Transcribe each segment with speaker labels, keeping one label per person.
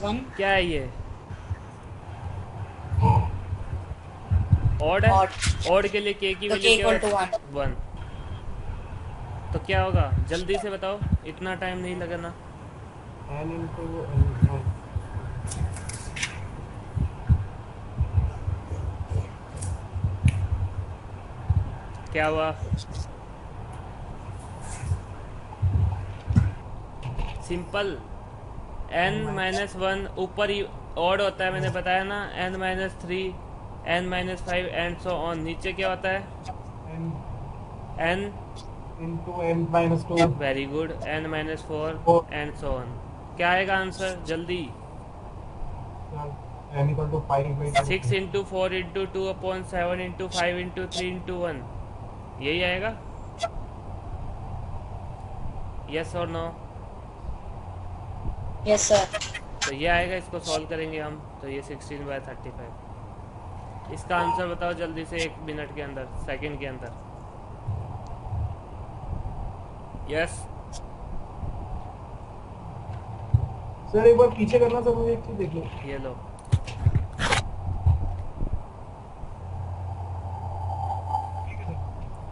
Speaker 1: 1
Speaker 2: क्या है ये? ऑड है।
Speaker 1: और
Speaker 2: ऑड के लिए के की
Speaker 1: तो
Speaker 2: वैल्यू
Speaker 1: k
Speaker 2: क्या
Speaker 1: इक्वल
Speaker 2: है?
Speaker 1: टू 1।
Speaker 2: 1। तो क्या होगा जल्दी से बताओ, इतना टाइम नहीं लगना।
Speaker 3: n into n।
Speaker 2: क्या हुआ? Simple.
Speaker 3: n
Speaker 2: n
Speaker 3: minus
Speaker 2: minus one ऊपर ही ऑड होता है, मैंने बताया ना। n minus three, n minus five and so on. नीचे क्या होता है?
Speaker 3: n
Speaker 2: n।
Speaker 3: into n minus 2
Speaker 2: very good. n minus four
Speaker 3: 4
Speaker 2: and so on. क्या आएगा आंसर जल्दी?
Speaker 3: n equal to 5/2।
Speaker 2: 6 into 4 into 2 upon 7 into 5 into 3 into 1। यही आएगा? Yes और नो?
Speaker 1: Yes sir.
Speaker 2: तो ये आएगा, इसको सॉल्व करेंगे हम। तो ये 16/35। इसका आंसर बताओ जल्दी से, 1 मिनट के अंदर, सेकंड के अंदर। यस।
Speaker 3: सर एक बार पीछे करना सर, मुझे एक चीज देख लो।
Speaker 2: ये लो।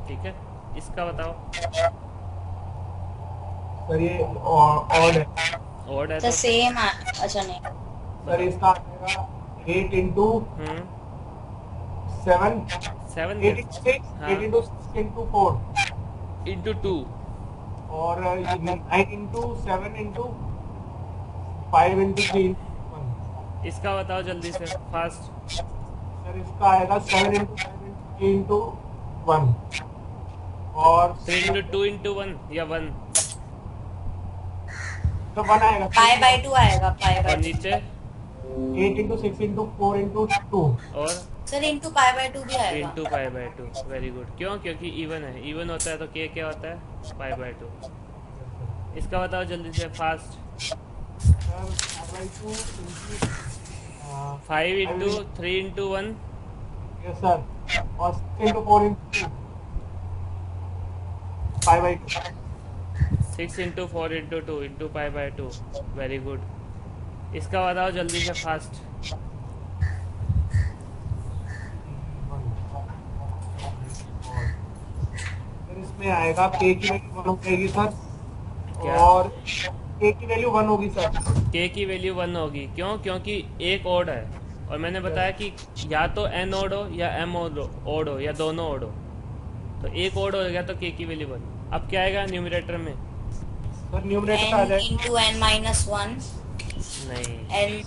Speaker 2: ठीक है, इसका बताओ।
Speaker 3: सर ये ऑड है।
Speaker 2: ऑड है
Speaker 1: सर
Speaker 2: तो?
Speaker 1: सेम अच्छा नहीं।
Speaker 3: सर
Speaker 2: बताओ।
Speaker 3: इसका आएगा 8 इंटू 7,
Speaker 2: 7
Speaker 3: 8 इंटू 6,
Speaker 2: हाँ,
Speaker 3: 8 इंटू 6 इंटू 4
Speaker 2: इंटू 2।
Speaker 3: और 9 इंटू 7 इंटू 5 इंटू 3 1।
Speaker 2: इसका बताओ जल्दी से, फास्ट।
Speaker 3: सर इसका आएगा 7 इंटू 5 इंटू 3 इंटू 1 और
Speaker 2: 3 इंटू 2 इंटू 1 या 1?
Speaker 3: तो 1 आएगा।
Speaker 1: पाई बाय 2 आएगा, पाई
Speaker 2: और
Speaker 1: बाय 2।
Speaker 2: नीचे?
Speaker 3: 8 इंटू 6 इंटू 4 इंटू 2।
Speaker 2: और
Speaker 1: सर इंटू पाई बाय 2 भी आएगा।
Speaker 2: Into pi by 2। Very good. क्यों? क्योंकि इवन है। इवन होता है तो के क्या होता है? Pi by 2। इसका बताओ जल्दी से, fast.
Speaker 3: Sir 5/2 into
Speaker 2: 5 into 3 into 1।
Speaker 3: Yes sir और 6 into 4 into 5/2।
Speaker 2: 6 into 4 into 2 into pi by 2। Very good. इसका बताओ जल्दी से, फास्ट।
Speaker 3: सर इसमें आएगा के की वैल्यू 1 हो जाएगी सर
Speaker 2: क्या?
Speaker 3: और के की वैल्यू 1 होगी सर।
Speaker 2: के की वैल्यू 1 होगी। क्यों? क्योंकि एक ओड है, और मैंने बताया कि या तो एन ओड हो या एम ओड हो या दोनों ओड हो। तो एक ओड हो गया तो के की वैल्यू 1। अब क्या आएगा न्यूमरेटर में?
Speaker 3: सर न्यूमरेटर आ
Speaker 1: n
Speaker 3: जाएगा
Speaker 1: इंटू n माइनस 1
Speaker 2: नहीं।
Speaker 1: n।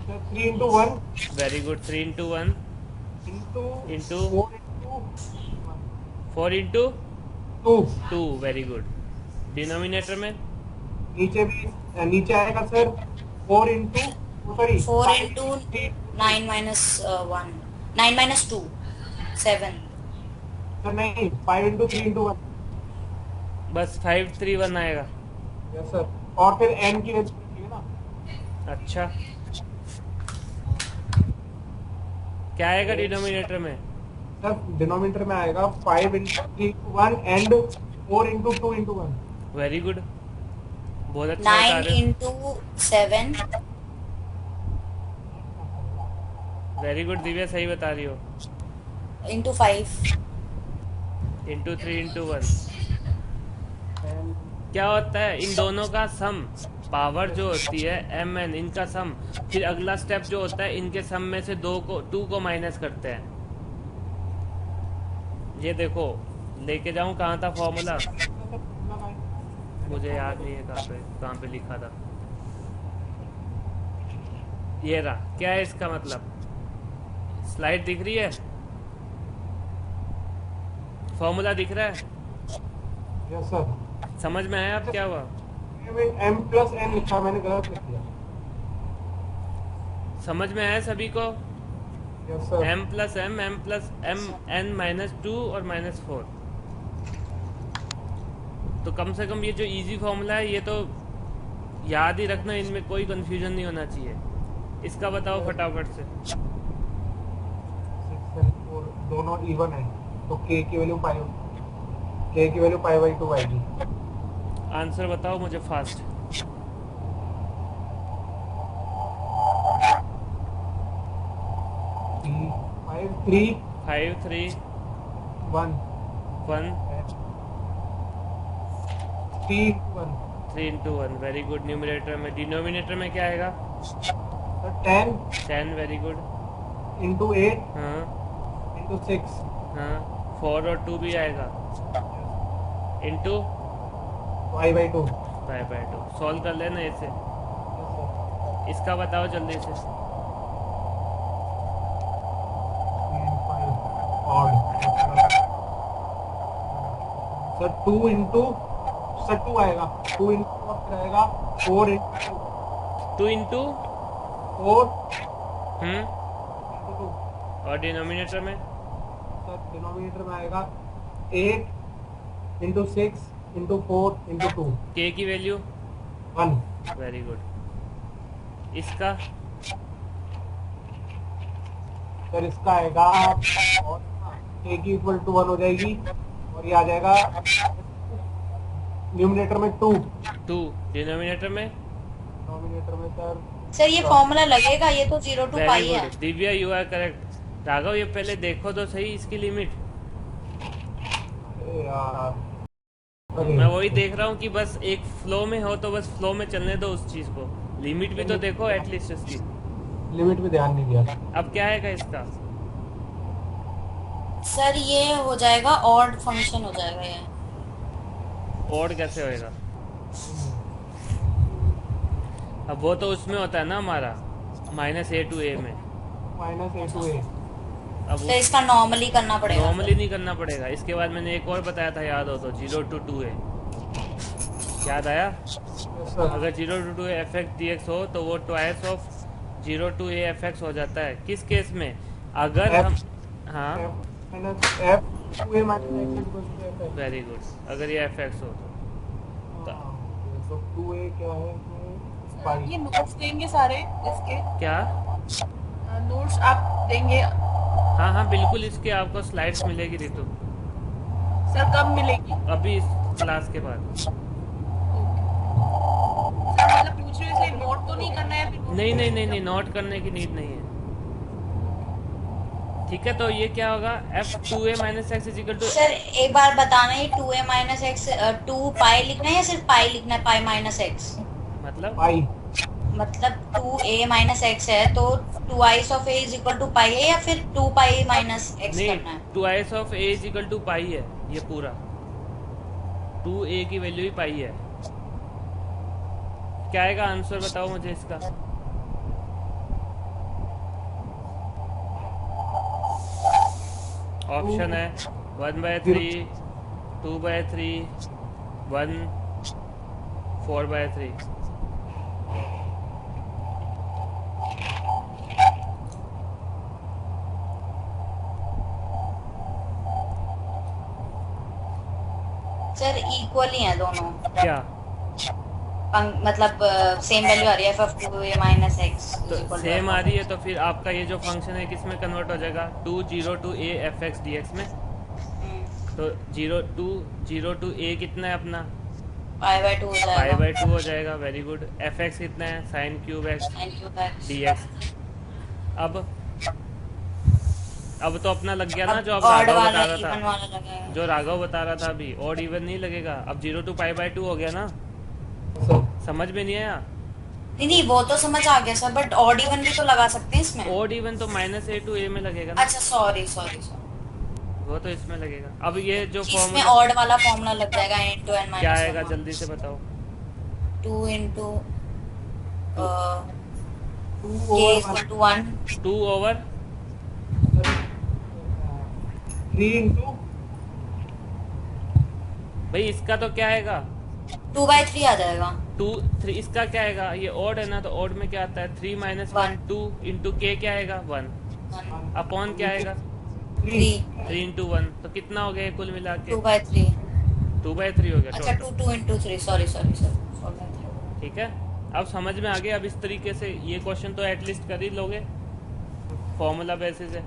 Speaker 3: Sir 3 into 1
Speaker 2: very good. 3 into 1
Speaker 3: into
Speaker 2: into
Speaker 3: 4 into
Speaker 2: 4 into
Speaker 3: 2।
Speaker 2: 2। Very good. Denominator में?
Speaker 3: नीचे भी नीचे आएगा sir 4 into sorry
Speaker 1: 4
Speaker 3: 5
Speaker 1: into
Speaker 3: into 3
Speaker 1: 9 minus 1, 9 minus 2 7।
Speaker 3: Sir नहीं 5 इंटू 3 इंटू 1।
Speaker 2: बस 5 3 1 आएगा।
Speaker 3: यस सर और फिर n की वैल्यू रखिए ना।
Speaker 2: अच्छा, क्या आएगा डिनोमिनेटर में?
Speaker 3: सर डिनोमिनेटर में आएगा 5 into 3 into 1 and 4 into 2 into 1।
Speaker 2: Very good, बहुत अच्छा बता
Speaker 1: 9
Speaker 2: रहे हो।
Speaker 1: इंटू 7
Speaker 2: वेरी गुड दिव्या, सही बता रही हो।
Speaker 1: इंटू 5।
Speaker 2: Into 3 into 1। क्या होता है इन दोनों का सम? पावर जो होती है एम एन, इनका सम। फिर अगला स्टेप जो होता है, इनके सम में से 2 को माइनस करते हैं। ये देखो, लेके जाऊं कहाँ था फॉर्मूला? मुझे याद नहीं है कहाँ पे लिखा था। ये रहा। क्या है इसका मतलब? स्लाइड दिख रही है? फॉर्मूला दिख रहा है?
Speaker 3: यस सर
Speaker 2: समझ में आया अब क्या हुआ?
Speaker 3: m प्लस n लिखा, मैंने गलत लिख दिया।
Speaker 2: समझ में आया सभी को?
Speaker 3: Yes sir
Speaker 2: m plus m n minus 2 और माइनस 4। तो कम से कम ये जो इजी फॉर्मूला है ये तो याद ही रखना, इनमें कोई कंफ्यूजन नहीं होना चाहिए। इसका बताओ फटाफट से।
Speaker 3: 6 and 4 दोनों इवन है तो k की वैल्यू 5, k की वैल्यू 5/2 आएगी।
Speaker 2: आंसर बताओ मुझे fast.
Speaker 3: 3
Speaker 2: 5 3
Speaker 3: 1
Speaker 2: 1
Speaker 3: 3 1
Speaker 2: 3 into 1 very good. Numerator में, डिनोमिनेटर में क्या आएगा?
Speaker 3: Sir 10
Speaker 2: 10 very good.
Speaker 3: into 8
Speaker 2: हाँ
Speaker 3: into 6
Speaker 2: हाँ 4 और 2 भी आएगा इंटू
Speaker 3: 5/2
Speaker 2: 5/2। सॉल्व कर लेना इसे।
Speaker 3: yes sir
Speaker 2: इसका बताओ जल्दी से।
Speaker 3: 3 and 5 odd sir 2 into sir 2 आएगा 2 into और फिर आएगा 4 into
Speaker 2: 2 इंटू
Speaker 3: 4 into 2
Speaker 2: और डिनोमिनेटर में
Speaker 3: सर डिनोमिनेटर में आएगा 8 into 6 into 4 into 2
Speaker 2: के की वैल्यू
Speaker 3: 1
Speaker 2: वेरी गुड। इसका
Speaker 3: सर इसका आएगा और a की इक्वल टू 1 हो जाएगी और ये आ जाएगा न्यूमिनेटर में 2
Speaker 2: 2 डिनोमिनेटर में
Speaker 3: डिनोमिनेटर में
Speaker 1: सर ये फॉर्मूला लगेगा, ये तो 0 to
Speaker 2: वेरी
Speaker 1: पाई है।
Speaker 2: Good Divya, you are correct. Raghav ये पहले देखो तो सही इसकी लिमिट।
Speaker 3: यार
Speaker 2: मैं वही देख रहा हूँ कि बस एक फ्लो में हो तो बस फ्लो में चलने दो उस चीज को। लिमिट भी तो देखो एटलीस्ट इसकी।
Speaker 3: लिमिट पे ध्यान नहीं दिया
Speaker 2: अब क्या आएगा इसका?
Speaker 1: सर ये हो जाएगा ऑड फंक्शन हो जाएगा ये।
Speaker 2: ऑड कैसे होएगा? अब वो तो उसमें होता है ना हमारा -a to a में।
Speaker 3: -a to a
Speaker 2: अब
Speaker 1: तो इसका नॉर्मली करना पड़ेगा।
Speaker 2: नॉर्मली नहीं करना पड़ेगा। इसके बाद मैंने एक और बताया था, याद हो तो 0 to 2a। याद आया?
Speaker 3: yes sir
Speaker 2: अगर 0 to 2a fx dx हो तो वो twice of 0 to a fx हो जाता है। किस केस में? अगर
Speaker 3: F-
Speaker 2: हम हाँ
Speaker 3: f to a minus x equals to f
Speaker 2: very good. अगर ये fx हो
Speaker 3: तो 2a क्या है इसमें
Speaker 4: ये नोट्स देंगे सारे इसके
Speaker 2: क्या?
Speaker 4: नोट्स आप देंगे
Speaker 2: हाँ हाँ बिल्कुल, इसके आपको स्लाइड्स मिलेगी रितु
Speaker 4: सर, कब मिलेगी?
Speaker 2: अभी इस क्लास के बाद।
Speaker 4: सर मतलब पूछ रही हूँ इसे नोट तो नहीं करना है फिर?
Speaker 2: नहीं नहीं नहीं नहीं, नोट करने की नीड नहीं है। ठीक है, तो ये क्या होगा? f2a minus x is equal to
Speaker 1: sir एक बार बताना, ये 2a minus x 2 पाई लिखना है या सिर्फ पाई लिखना है? पाई माइनस x
Speaker 2: मतलब
Speaker 3: पाई
Speaker 1: मतलब 2a minus x है तो 2i of a is equal to पाई है या फिर 2 पाई माइनस x
Speaker 2: नहीं,
Speaker 1: करना है?
Speaker 2: 2i of a is equal to पाई है ये पूरा। 2a की वैल्यू ही पाई है। क्या आएगा आंसर बताओ मुझे इसका? ऑप्शन है 1/3, 2/3, 1, 4/3।
Speaker 1: सर इक्वल ही है दोनों।
Speaker 2: क्या?
Speaker 1: मतलब सेम वैल्यू आ रही है f of 2a minus x
Speaker 2: तो सेम आ रही है तो फिर आपका ये जो फंक्शन है किस में कन्वर्ट हो जाएगा? 2 0 to a fx dx में। तो 0 to a कितना है अपना?
Speaker 1: पाई/2 हो जाएगा।
Speaker 2: पाई/2 हो जाएगा। Very good. fx कितना है? sin cube x
Speaker 1: Thank you, guys.
Speaker 2: dx। अब तो अपना लग गया ना, जो अब
Speaker 1: ऑड
Speaker 2: राघव
Speaker 1: वाला
Speaker 2: बता रहा
Speaker 1: इवन
Speaker 2: था,
Speaker 1: वाला लगेगा।
Speaker 2: जो राघव बता रहा था अभी, ऑड इवन नहीं लगेगा। अब 0 to पाई/2 हो गया ना? समझ में नहीं आया?
Speaker 1: नहीं नहीं वो तो समझ आ गया सर, बट ऑड इवन भी तो लगा सकते हैं इसमें।
Speaker 2: ऑड इवन तो -a to a में लगेगा ना?
Speaker 1: अच्छा सॉरी सॉरी
Speaker 2: वो तो इसमें लगेगा। अब ये जो
Speaker 1: इसमें
Speaker 2: फॉर्मूला
Speaker 1: ऑड वाला फॉर्मूला लग जाएगा n to n
Speaker 2: क्या
Speaker 1: minus
Speaker 2: आएगा
Speaker 1: 1
Speaker 2: जल्दी से बताओ?
Speaker 1: 2 into
Speaker 3: two
Speaker 1: k
Speaker 3: over
Speaker 1: is equal to 1
Speaker 2: 2 over
Speaker 3: 3 into
Speaker 2: भाई इसका तो क्या आएगा?
Speaker 1: 2/3 आ जाएगा।
Speaker 2: 2 3। इसका क्या आएगा? ये ऑड है ना, तो ऑड में क्या आता है? 3 - 1 2 इंटू के क्या आएगा? 1 अपॉन क्या आएगा?
Speaker 1: 3
Speaker 2: 3 into 1। तो कितना हो गया कुल मिला के?
Speaker 1: 2/3।
Speaker 2: 2/3 हो गया
Speaker 1: अच्छा
Speaker 2: total.
Speaker 1: 2 into 3 sorry sorry sir 4/3।
Speaker 2: ठीक है, अब समझ में आ गया। अब इस तरीके से ये क्वेश्चन तो एटलीस्ट कर ही लोगे फॉर्मूला बेसिस है।